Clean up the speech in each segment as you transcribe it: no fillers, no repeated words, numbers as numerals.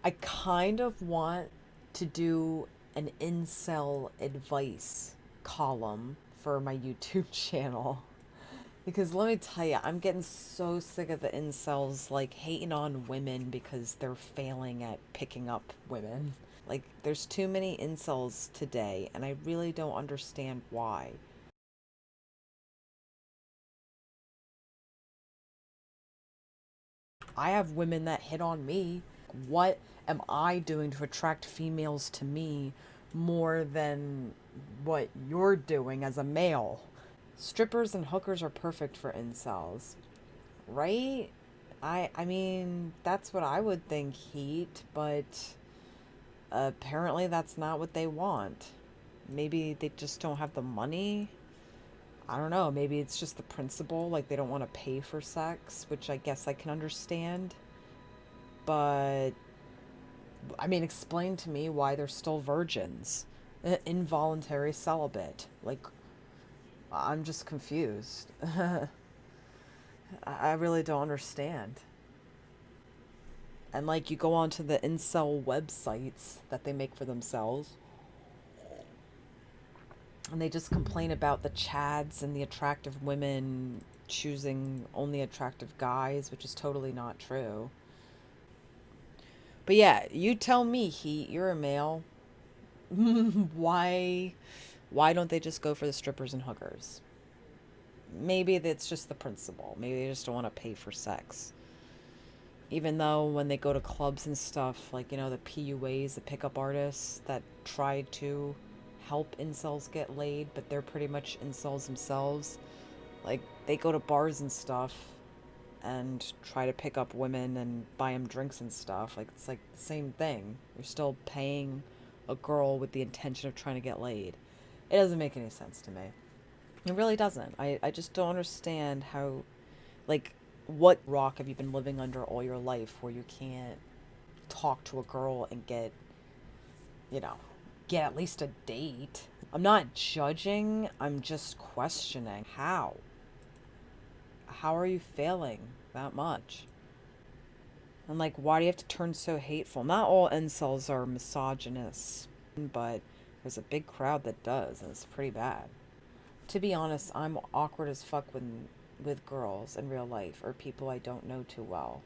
I kind of want to do an incel advice column for my YouTube channel. Because let me tell you, I'm getting so sick of the incels like hating on women because they're failing at picking up women. Like, there's too many incels today, and I really don't understand why. I have women that hit on me. What am I doing to attract females to me more than what you're doing as a male? Strippers and hookers are perfect for incels, right? I mean, that's what I would think, Heat, but apparently that's not what they want. Maybe they just don't have the money. I don't know. Maybe it's just the principle, like they don't want to pay for sex, which I guess I can understand. But I mean, explain to me why they're still virgins, involuntary celibate. Like, I'm just confused. I really don't understand. And like, you go onto the incel websites that they make for themselves, and they just complain about the chads and the attractive women choosing only attractive guys, which is totally not true. But yeah, you tell me, Heat, you're a male. why why don't they just go for the strippers and hookers? Maybe it's just the principle. Maybe they just don't want to pay for sex. Even though when they go to clubs and stuff, like, the PUAs, the pickup artists that try to help incels get laid, but they're pretty much incels themselves. Like, they go to bars and stuff and try to pick up women and buy them drinks and stuff. Like, it's like the same thing. You're still paying a girl with the intention of trying to get laid. It doesn't make any sense to me. It really doesn't. I just don't understand how, like, what rock have you been living under all your life where you can't talk to a girl and you know, get at least a date? I'm not judging, I'm just questioning how. How are you failing that much? And like, why do you have to turn so hateful? Not all incels are misogynists, but there's a big crowd that does, and it's pretty bad. To be honest, I'm awkward as fuck with girls in real life or people I don't know too well.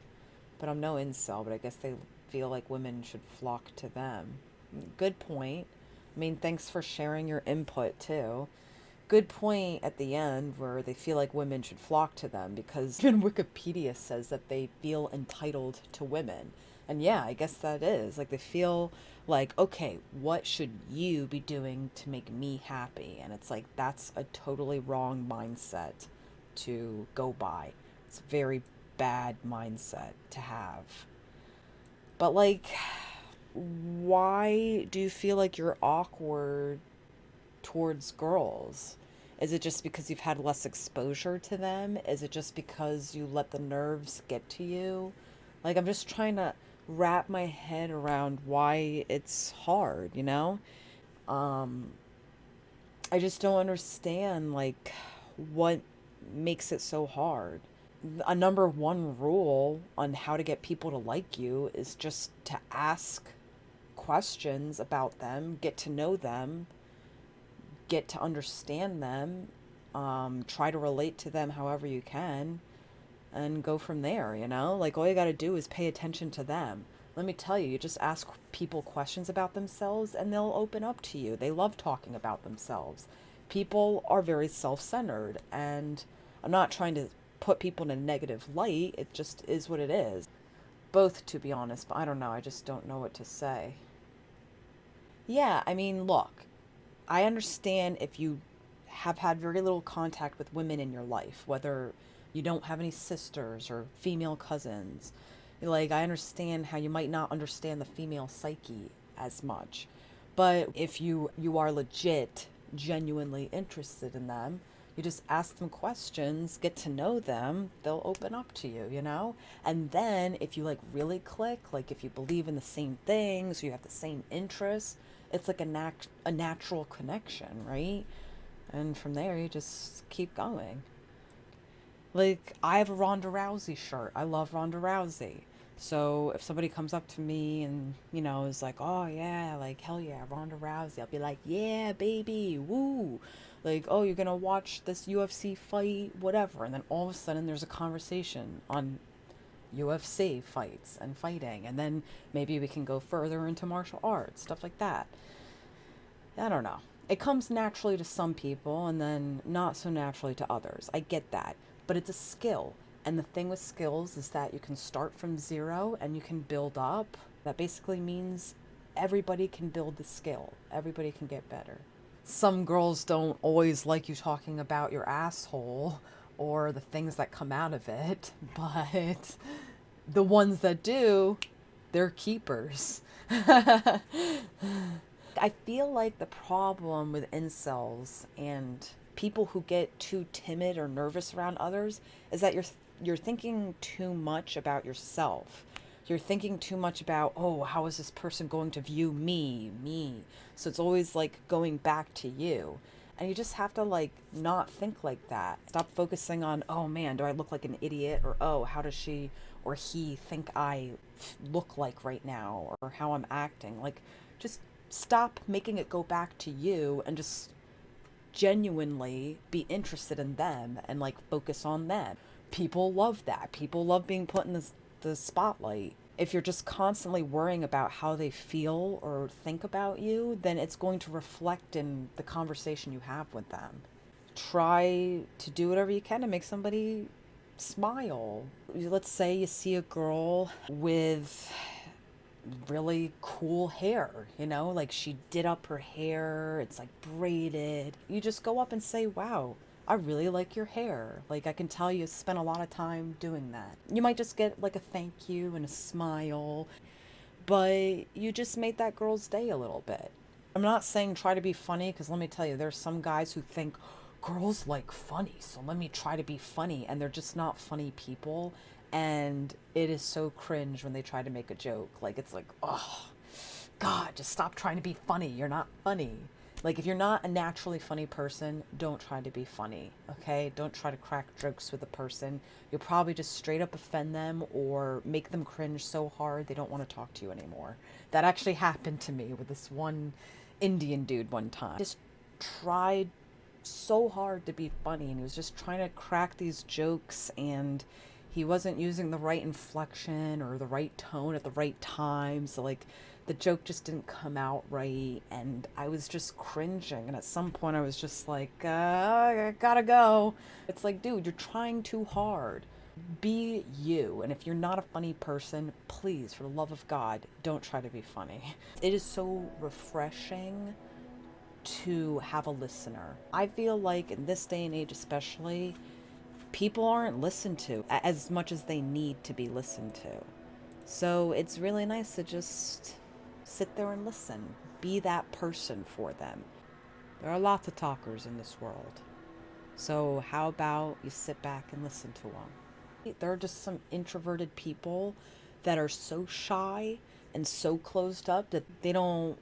But I'm no incel, but I guess they feel like women should flock to them. Good point. I mean, thanks for sharing your input too. Good point at the end where they feel like women should flock to them because even Wikipedia says that they feel entitled to women. And yeah, I guess that is. Like, they feel like, okay, what should you be doing to make me happy? And it's like, that's a totally wrong mindset to go by. It's a very bad mindset to have. But like, why do you feel like you're awkward towards girls? Is it just because you've had less exposure to them? Is it just because you let the nerves get to you? Like, I'm just trying to wrap my head around why it's hard, you know? Um, I just don't understand, like, what makes it so hard. A number one rule on how to get people to like you is just to ask questions about them, get to know them, get to understand them, try to relate to them however you can, and go from there, you know? Like, all you gotta do is pay attention to them. Let me tell you, you just ask people questions about themselves and they'll open up to you. They love talking about themselves. People are very self centered, and I'm not trying to put people in a negative light, it just is what it is. Both, to be honest, but I don't know, I just don't know what to say. Yeah, I mean, look, I understand if you have had very little contact with women in your life, whether you don't have any sisters or female cousins. Like, I understand how you might not understand the female psyche as much. But if you are legit, genuinely interested in them, you just ask them questions, get to know them, they'll open up to you, you know? And then if you like really click, like if you believe in the same things, you have the same interests, it's like a natural connection, right? And from there you just keep going. Like, I have a Ronda Rousey shirt. I love Ronda Rousey. So if somebody comes up to me and, is like, oh yeah, like hell yeah, Ronda Rousey, I'll be like, yeah, baby, woo. Like, oh, you're gonna watch this UFC fight, whatever. And then all of a sudden there's a conversation on UFC fights and fighting. And then maybe we can go further into martial arts, stuff like that. I don't know. It comes naturally to some people and then not so naturally to others. I get that. But it's a skill. And the thing with skills is that you can start from zero and you can build up. That basically means everybody can build the skill, everybody can get better. Some girls don't always like you talking about your asshole or the things that come out of it, but the ones that do, they're keepers. I feel like the problem with incels and people who get too timid or nervous around others is that you're thinking too much about yourself. You're thinking too much about, oh, how is this person going to view me? So it's always like going back to you. And you just have to like not think like that. Stop focusing on, oh man, do I look like an idiot? Or, oh, how does she or he think I look like right now? Or how I'm acting. Like, just stop making it go back to you and just genuinely be interested in them and like focus on them. People love that. People love being put in the spotlight. If you're just constantly worrying about how they feel or think about you, then it's going to reflect in the conversation you have with them. Try to do whatever you can to make somebody smile. Let's say you see a girl with really cool hair, like she did up her hair, it's like braided. You just go up and say, wow, I really like your hair. Like, I can tell you spent a lot of time doing that. You might just get like a thank you and a smile, but you just made that girl's day a little bit. I'm not saying try to be funny, because let me tell you, there's some guys who think girls like funny, so let me try to be funny, and they're just not funny people. And it is so cringe when they try to make a joke. Like, it's like, oh, God, just stop trying to be funny. You're not funny. Like, if you're not a naturally funny person, don't try to be funny, okay? Don't try to crack jokes with a person. You'll probably just straight up offend them or make them cringe so hard they don't want to talk to you anymore. That actually happened to me with this one Indian dude one time. Just tried so hard to be funny, and he was just trying to crack these jokes, and he wasn't using the right inflection or the right tone at the right time. So like the joke just didn't come out right, and I was just cringing. And at some point I was just like, I gotta go. It's like, dude, you're trying too hard. Be you. And if you're not a funny person, please, for the love of God, don't try to be funny. It is so refreshing to have a listener. I feel like in this day and age especially, people aren't listened to as much as they need to be listened to. So it's really nice to just sit there and listen. Be that person for them. There are lots of talkers in this world. So how about you sit back and listen to them? There are just some introverted people that are so shy and so closed up that they don't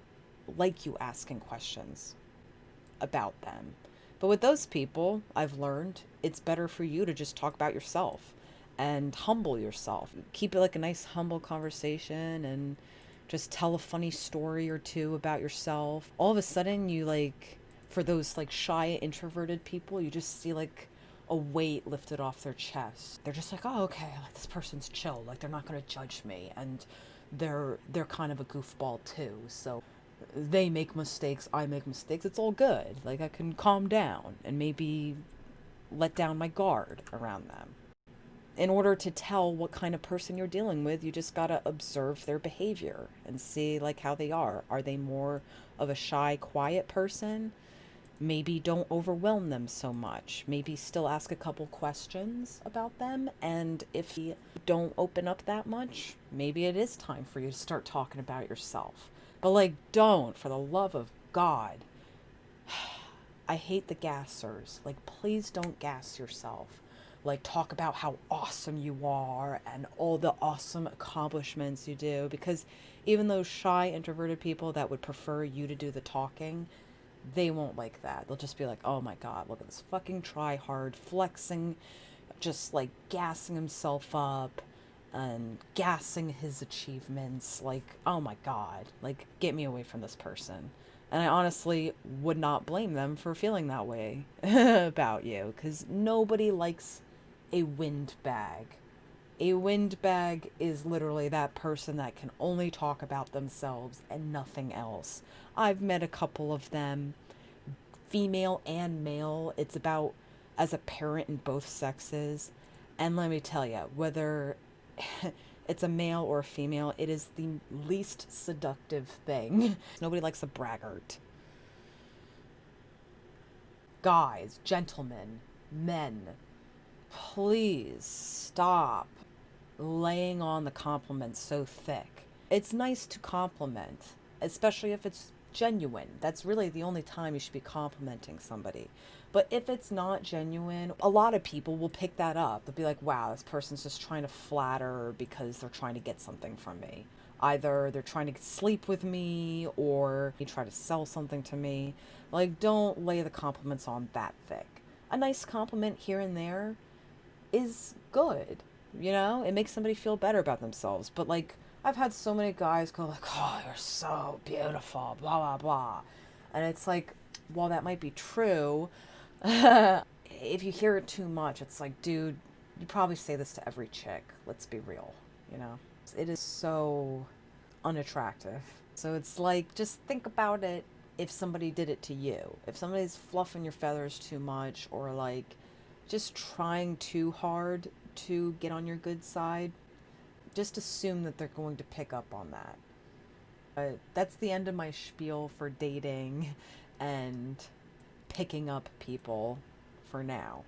like you asking questions about them. But with those people, I've learned it's better for you to just talk about yourself and humble yourself. Keep it like a nice, humble conversation and just tell a funny story or two about yourself. All of a sudden, you like, for those like shy, introverted people, you just see like a weight lifted off their chest. They're just like, oh, okay, like this person's chill. Like they're not gonna judge me, and they're kind of a goofball too. So they make mistakes, I make mistakes, it's all good. Like I can calm down and maybe let down my guard around them. In order to tell what kind of person you're dealing with, you just gotta observe their behavior and see like how they are. Are they more of a shy, quiet person? Maybe don't overwhelm them so much. Maybe still ask a couple questions about them. And if you don't open up that much, maybe it is time for you to start talking about yourself. But like, don't, for the love of God. I hate the gassers. Like, please don't gas yourself. Like, talk about how awesome you are and all the awesome accomplishments you do. Because even those shy, introverted people that would prefer you to do the talking, they won't like that. They'll just be like, oh my God, look at this fucking try hard, flexing, just like gassing himself up. and gassing his achievements. Like, oh my God, like, get me away from this person. And I honestly would not blame them for feeling that way about you, because nobody likes a windbag. A windbag is literally that person that can only talk about themselves and nothing else. I've met a couple of them, female and male. It's about as a parent in both sexes. And let me tell you, whether it's a male or a female, it is the least seductive thing. Nobody likes a braggart. Guys, gentlemen, men, please stop laying on the compliments so thick. It's nice to compliment, especially if it's genuine. That's really the only time you should be complimenting somebody. But if it's not genuine, a lot of people will pick that up. They'll be like, wow, this person's just trying to flatter because they're trying to get something from me. Either they're trying to sleep with me or they try to sell something to me. Like, don't lay the compliments on that thick. A nice compliment here and there is good. You know, it makes somebody feel better about themselves. But like, I've had so many guys go like, "Oh, you're so beautiful," blah blah blah, and it's like, while that might be true, if you hear it too much, it's like, dude, you probably say this to every chick. Let's be real, you know. It is so unattractive. So it's like, just think about it if somebody did it to you. If somebody's fluffing your feathers too much, or like just trying too hard to get on your good side, just assume that they're going to pick up on that. That's the end of my spiel for dating and picking up people for now.